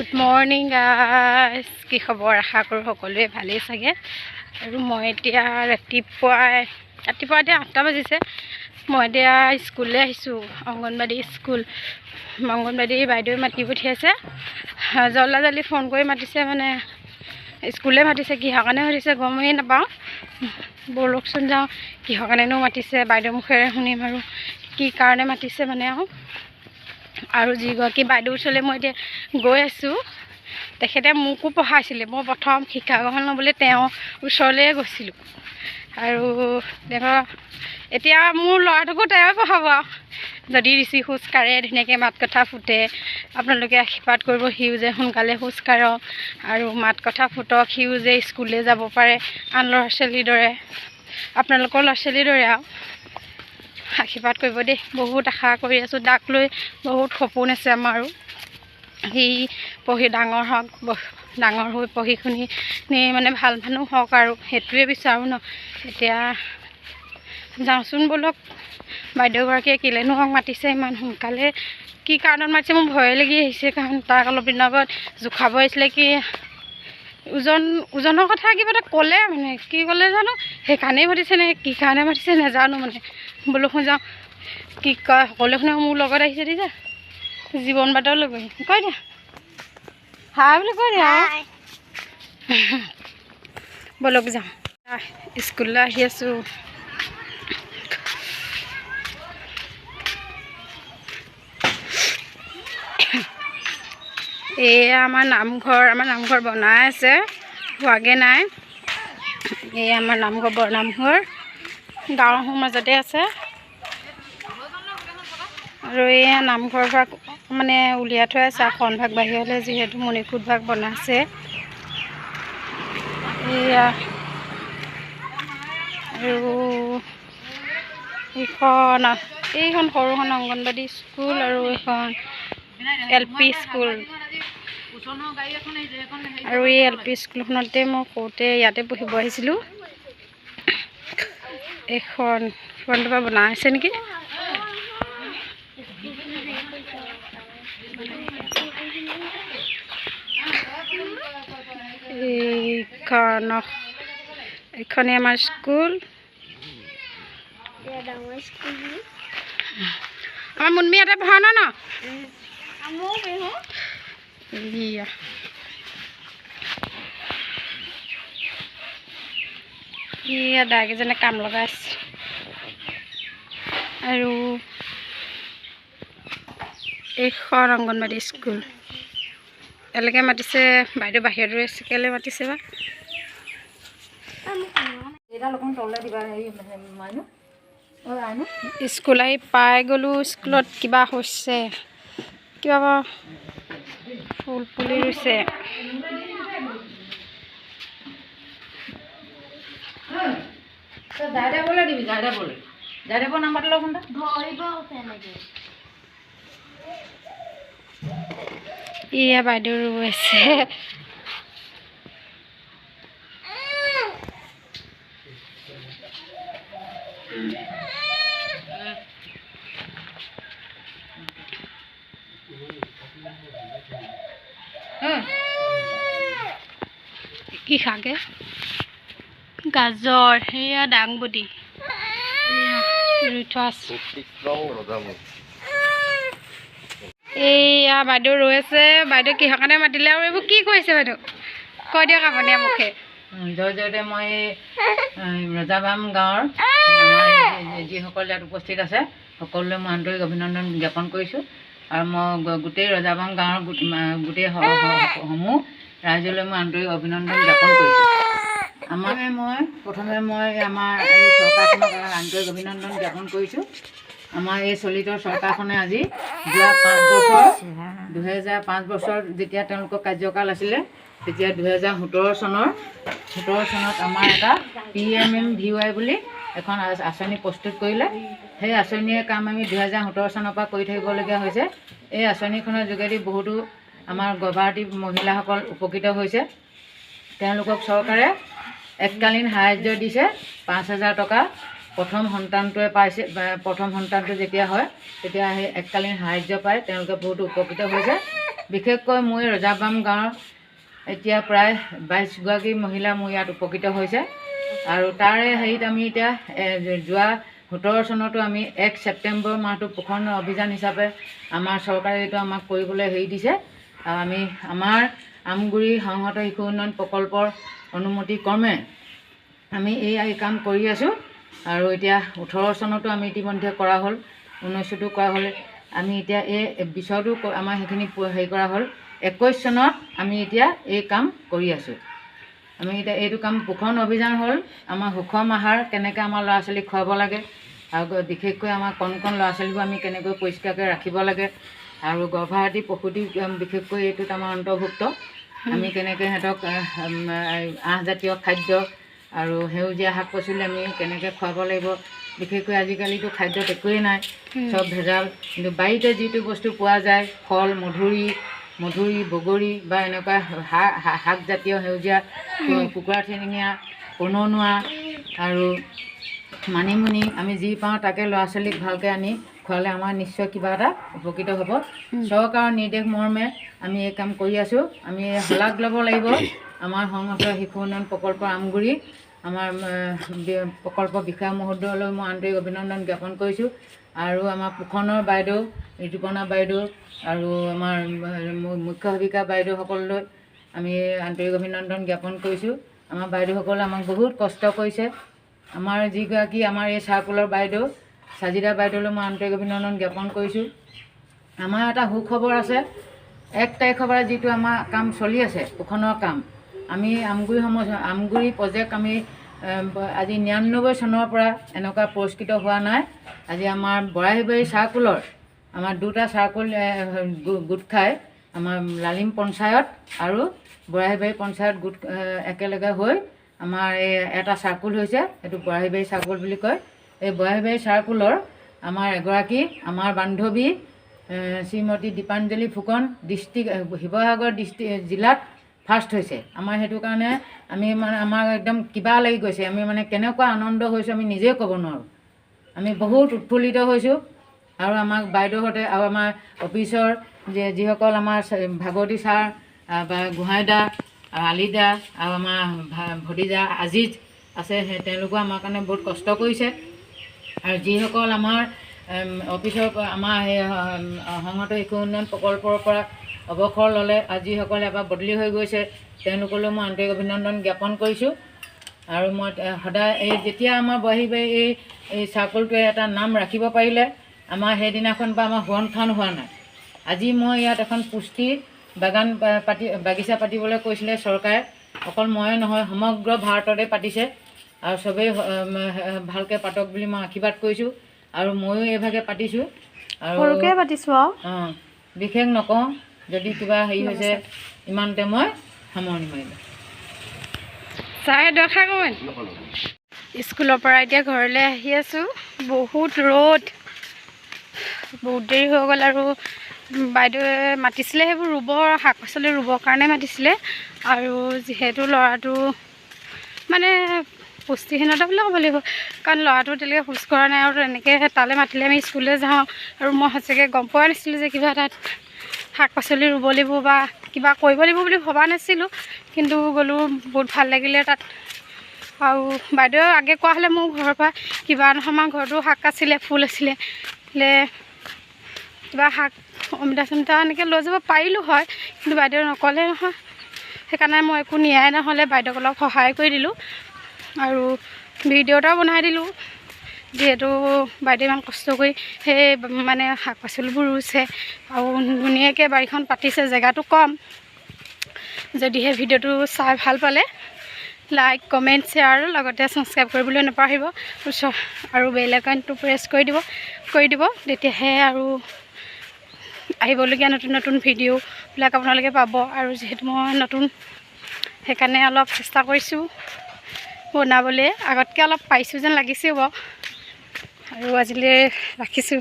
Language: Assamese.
গুড মৰ্নিং গাইজ, কি খবৰ? আশা কৰোঁ সকলোৱে ভালেই চাগে। আৰু মই এতিয়া ৰাতিপুৱা এতিয়া 8টা বাজিছে। মই এতিয়া স্কুললৈ আহিছোঁ, অংগনবাড়ী স্কুল। অংগনবাড়ী বাইদেৱে মাতি পঠিয়াইছে, জল্দি ফোন কৰি মাতিছে, মানে স্কুললৈ মাতিছে। কিহৰ কাৰণে মাতিছে গমেই নাপাওঁ। ব'লকচোন যাওঁ, কিহৰ কাৰণেনো মাতিছে বাইদেউ মুখেৰে শুনিম আৰু কি কাৰণে মাতিছে মানে আৰু যিগৰাকী বাইদেউৰ ওচৰলৈ মই এতিয়া গৈ আছোঁ, তেখেতে মোকো পঢ়াইছিলে। মই প্ৰথম শিক্ষা গ্ৰহণ ল'বলৈ তেওঁৰ ওচৰলৈ গৈছিলোঁ। আৰু এতিয়া মোৰ ল'ৰাটোকো তেওঁৱে পঢ়াব আৰু যদি ৰিচি খোজ কাঢ়ে, ধুনীয়াকৈ মাত কথা ফুটে। আপোনালোকে আশীৰ্বাদ কৰিব, সিও যে সোনকালে খোজ কাঢ়ক আৰু মাত কথা ফুটক, সিও যে স্কুললৈ যাব পাৰে আন ল'ৰা ছোৱালীৰ দৰে, আপোনালোকৰ ল'ৰা ছোৱালীৰ দৰে আৰু আশীৰ্বাদ কৰিব দেই। বহুত আশা কৰি আছোঁ, তাক লৈ বহুত সপোন আছে আমাৰো। সি পঢ়ি ডাঙৰ হওক, ডাঙৰ হৈ পঢ়ি শুনি মানে ভাল মানুহ হওক আৰু সেইটোৱে বিচাৰোঁ ন। এতিয়া যাওঁচোন ব'লক। বাইদেউগৰাকীয়ে কেলেনো হওক মাতিছে ইমান সোনকালে, কি কাৰণত মাতিছে মোৰ ভয়ে লাগি আহিছে। কাৰণ তাক অলপ দিনৰ আগত জোখাব আহিছিলে, কি ওজনৰ কথা কিবা এটা ক'লে, মানে কি ক'লে জানো, সেইকাৰণেই মাতিছে নে কি কাৰণে মাতিছে নাজানো। মানে ব'লকচোন যাওঁ, কি কয় সকলোৱে শুনে। মোৰ লগত আহিছে দি যে জীৱন বাটৰ লৈ গৈ কৈ দিয়া হাই বুলি কৈ দিয়া। ব'লক যাওঁ, স্কুললৈ আহি আছোঁ। এয়া আমাৰ নামঘৰ বনাই আছে, হোৱাগৈ নাই। এয়া আমাৰ নামঘৰ বৰনামঘৰ গাঁৱৰ মাজতে আছে। আৰু এয়া নামঘৰ ভাগ মানে উলিয়াই থৈ আছে, আসনভাগ বাহিৰলৈ, যিহেতু মণিকূট ভাগ বনাইছে। এয়া আৰু এইখন সৰুখন অংগনবাড়ী স্কুল আৰু এইখন LP স্কুল। আৰু এই LP স্কুলখনতে মই সৰুতে ইয়াতে পঢ়িব আহিছিলোঁ। এইখন পৰা বনাই আছে নেকি। এইখনেই আমাৰ স্কুল। আমাৰ মুনমি ইয়াতে পঢ়া ন। এয়া দাইকেইজনে কাম লগাই আছে। আৰু এইখন অংগনবাড়ী স্কুল। এলৈকে মাতিছে, বাইদেউ বাহিৰত ৰৈ আছে। কেলৈ মাতিছে বা? স্কুল আহি পাই গ'লোঁ। স্কুলত কিবা হৈছে, কিবা ফুল পুলি ৰুইছে। এয়া বাইদেউ ৰৈছে। কি শাকে? গাজৰ। সেয়া দাংবডি ৰুই থোৱা আছে। এইয়া বাইদেউ ৰৈ আছে। বাইদেউ কিহৰ কাৰণে মাতিলে আৰু এইবোৰ কি কৰিছে বাইদেউ? কৈ দিয়ক আপুনিয়ে মুখে। জয়তে মই ৰজাবাম গাঁৱৰ যিসকল ইয়াত উপস্থিত আছে সকলোলৈ মই আন্তৰিক অভিনন্দন জ্ঞাপন কৰিছোঁ। আৰু মই গোটেই ৰজাবাম গাঁৱৰ গোটেই সমূহ ৰাইজলৈ মই আন্তৰিক অভিনন্দন জ্ঞাপন কৰিছোঁ। প্ৰথমে মই আমাৰ এই চৰকাৰখনক আন্তৰিক অভিনন্দন জ্ঞাপন কৰিছোঁ। আমাৰ এই চলিত চৰকাৰখনে আজি যোৱা 2005 বছৰ যেতিয়া তেওঁলোকৰ কাৰ্যকাল আছিলে, তেতিয়া 2017 চনত আমাৰ এটা PMMVY বুলি এখন আঁচনি প্ৰস্তুত কৰিলে। সেই আঁচনিৰ কাম আমি 2017 চনৰ পৰা কৰি থাকিবলগীয়া হৈছে। এই আঁচনিখনৰ যোগেদি বহুতো আমাৰ গৰ্ভৱতী মহিলাসকল উপকৃত হৈছে। তেওঁলোকক চৰকাৰে এককালীন সাহাৰ্য দিছে 5,000 টকা প্ৰথম সন্তানটো যেতিয়া হয় তেতিয়া সেই এককালীন সাহাৰ্য পায়, তেওঁলোকে বহুতো উপকৃত হৈছে। বিশেষকৈ মই ৰজাবাম গাঁৱৰ এতিয়া প্ৰায় 22গৰাকী মহিলা মোৰ ইয়াত উপকৃত হৈছে। আৰু তাৰে হেৰিত আমি এতিয়া যোৱা 17 চনতো আমি 1 ছেপ্টেম্বৰ মাহটো পোষণ অভিযান হিচাপে আমাৰ চৰকাৰে এইটো আমাক কৰিবলৈ হেৰি দিছে। আমি আমাৰ আমগুৰি সংহত শিশু উন্নয়ন প্ৰকল্পৰ অনুমতি ক্ৰমে আমি এই কাম কৰি আছোঁ। আৰু এতিয়া 18 চনতো আমি ইতিমধ্যে কৰা হ'ল, 19তো কৰা হ'ল। আমি এতিয়া এই 20তো আমাৰ সেইখিনি হেৰি কৰা হ'ল। 21 চনত আমি এতিয়া এই কাম কৰি আছোঁ। আমি এতিয়া এইটো কাম পোষণ অভিযান হ'ল আমাৰ সুষম আহাৰ কেনেকৈ আমাৰ ল'ৰা ছোৱালীক খুৱাব লাগে, আৰু বিশেষকৈ আমাৰ কণ ল'ৰা ছোৱালীবোৰ আমি কেনেকৈ পৰিষ্কাৰকৈ ৰাখিব লাগে, আৰু গৰ্ভৱতী প্ৰসূতি বিশেষকৈ এইটোত আমাৰ অন্তৰ্ভুক্ত। আমি কেনেকৈ সিহঁতক আঁহজাতীয় খাদ্য আৰু সেউজীয়া শাক পাচলি আমি কেনেকৈ খুৱাব লাগিব। বিশেষকৈ আজিকালিতো খাদ্যত একোৱেই নাই, চব ভেজাল। কিন্তু বাৰীতে যিটো বস্তু পোৱা যায়, ফল, মধুৰি, বগৰী বা এনেকুৱা শাকজাতীয় সেউজীয়া কুকুৰা ঠেঙীয়া, পনৌনোৱা আৰু মানিমুনি, আমি যি পাওঁ তাকে ল'ৰা ছোৱালীক ভালকৈ আনি খোৱালে আমাৰ নিশ্চয় কিবা এটা উপকৃত হ'ব। চৰকাৰৰ নিৰ্দেশ মৰ্মে আমি এই কাম কৰি আছোঁ। আমি শলাগ ল'ব লাগিব আমাৰ সংহত শিশু উন্নয়ন প্ৰকল্প আমগুৰি আমাৰ প্ৰকল্প বিষয়া মহোদয়লৈ মই আন্তৰিক অভিনন্দন জ্ঞাপন কৰিছোঁ। আৰু আমাৰ পোষণৰ বাইদেউ ঋতুপৰ্ণা বাইদেউ আৰু আমাৰ মুখ্য সেৱিকা বাইদেউসকললৈ আমি আন্তৰিক অভিনন্দন জ্ঞাপন কৰিছোঁ। আমাৰ বাইদেউসকলে আমাক বহুত কষ্ট কৰিছে। আমাৰ যিগৰাকী আমাৰ এই চাৰ্কুলৰ বাইদেউ চাজিদা বাইদেউলৈ মই আন্তৰিক অভিনন্দন জ্ঞাপন কৰিছোঁ। আমাৰ এটা সুখবৰ আছে, 1 তাৰিখৰ পৰা যিটো আমাৰ কাম চলি আছে পোষণৰ কাম, আমি আমগুৰি প্ৰজেক্ট আমি আজি 99 চনৰ পৰা এনেকুৱা পুৰস্কৃত হোৱা নাই। আজি আমাৰ বৰাহীবাৰী চাৰ্কুলৰ আমাৰ 2টা চাৰ্কুল গোট খাই আমাৰ লালিম পঞ্চায়ত আৰু বৰাহীবাৰী পঞ্চায়ত গোট একেলগে হৈ আমাৰ এই এটা চাৰ্কুল হৈছে, এইটো বৰাহীবাৰী চাৰ্কুল বুলি কয়। এই বৰাহীবাৰী চাৰ্কুলৰ আমাৰ এগৰাকী আমাৰ বান্ধৱী শ্ৰীমতী দীপাঞ্জলি ফুকন শিৱসাগৰ জিলাত ফাৰ্ষ্ট হৈছে। আমাৰ সেইটো কাৰণে আমি আমাৰ একদম কিবা লাগি গৈছে, আমি কেনেকুৱা আনন্দ হৈছোঁ আমি নিজেই ক'ব নোৱাৰোঁ। আমি বহুত উৎফুল্লিত হৈছোঁ। আৰু আমাক বাইদেউহঁতে আৰু আমাৰ অফিচৰ যিসকল আমাৰ ভাগৱতী ছাৰ বা গোহাঁইদা আলিদা আৰু আমাৰ ভতিজা আজিজ আছে, তেওঁলোকেও আমাৰ কাৰণে বহুত কষ্ট কৰিছে। আৰু যিসকল আমাৰ অফিচৰ আমাৰ সেই সংহত শিশু উন্নয়ন প্ৰকল্পৰ পৰা অৱসৰ ল'লে আৰু যিসকলে এবাৰ বদলি হৈ গৈছে তেওঁলোকলৈ মই আন্তৰিক অভিনন্দন জ্ঞাপন কৰিছোঁ। আৰু মই সদায় যেতিয়া আমাৰ বৰাহীবাৰী এই চাৰ্কুলটোৱে এটা নাম ৰাখিব পাৰিলে, আমাৰ সেইদিনাখন বা আমাৰ হোৱন হোৱা নাই। আজি মই ইয়াত এখন পুষ্টি বাগিচা পাতিবলৈ কৈছিলে চৰকাৰে, অকল ময়ে নহয় সমগ্ৰ ভাৰততে পাতিছে। আৰু চবেই ভালকৈ পাতক বুলি মই আশীৰ্বাদ কৰিছোঁ। আৰু ময়ো এইভাগে পাতিছোঁ আৰু বিশেষ নকওঁ, যদি কিবা হেৰি হৈছে ইমানতে মই সামৰণি মাৰিলোঁ। স্কুলৰ পৰা এতিয়া ঘৰলৈ আহি আছোঁ। বহুত ৰ'দ, বহুত দেৰি হৈ গ'ল। আৰু বাইদেৱে মাতিছিলে সেইবোৰ শাক পাচলি ৰুবৰ কাৰণে মাতিছিলে। আৰু যিহেতু ল'ৰাটো পুষ্টিহীনতা বুলি ক'ব লাগিব, কাৰণ ল'ৰাটো তেনেকৈ খোজ কঢ়া নাই। আৰু তেনেকৈ তালৈ মাতিলে আমি স্কুললৈ যাওঁ, আৰু মই সঁচাকৈ গম পোৱা নাছিলোঁ যে কিবা তাত শাক পাচলি ৰুব লাগিব বা কিবা কৰিব লাগিব বুলি ভবা নাছিলোঁ। কিন্তু গ'লোঁ, বহুত ভাল লাগিলে তাত। আৰু বাইদেৱে আগে কোৱা হ'লে মোৰ ঘৰৰ পৰা কিবা নহয়, আমাৰ ঘৰতো শাক আছিলে, ফুল আছিলে, কিবা শাক অমিতা চমিতা এনেকৈ লৈ যাব পাৰিলোঁ হয়, কিন্তু বাইদেৱে নক'লে নহয়। সেইকাৰণে মই একো নিয়াই নহ'লে, বাইদেউক অলপ সহায় কৰি দিলোঁ আৰু ভিডিঅ' এটাও বনাই দিলোঁ। যিহেতু বাইদেৱে ইমান কষ্ট কৰি সেই শাক পাচলিবোৰ ৰুইছে আৰু ধুনীয়াকৈ বাৰীখন পাতিছে, জেগাটো কম। যদিহে ভিডিঅ'টো চাই ভাল পালে লাইক কমেণ্ট শ্বেয়াৰ লগতে ছাবস্ক্ৰাইব কৰিবলৈ নাপাহৰিব। আৰু বেল আইকনটো প্ৰেছ কৰি দিব, তেতিয়াহে আৰু আহিবলগীয়া নতুন নতুন ভিডিঅ'বিলাক আপোনালোকে পাব। আৰু যিহেতু মই নতুন, সেইকাৰণে অলপ চেষ্টা কৰিছোঁ বনাবলৈ। আগতকৈ অলপ পাৰিছোঁ যেন লাগিছেও বাৰু। আৰু আজিলৈ ৰাখিছোঁ।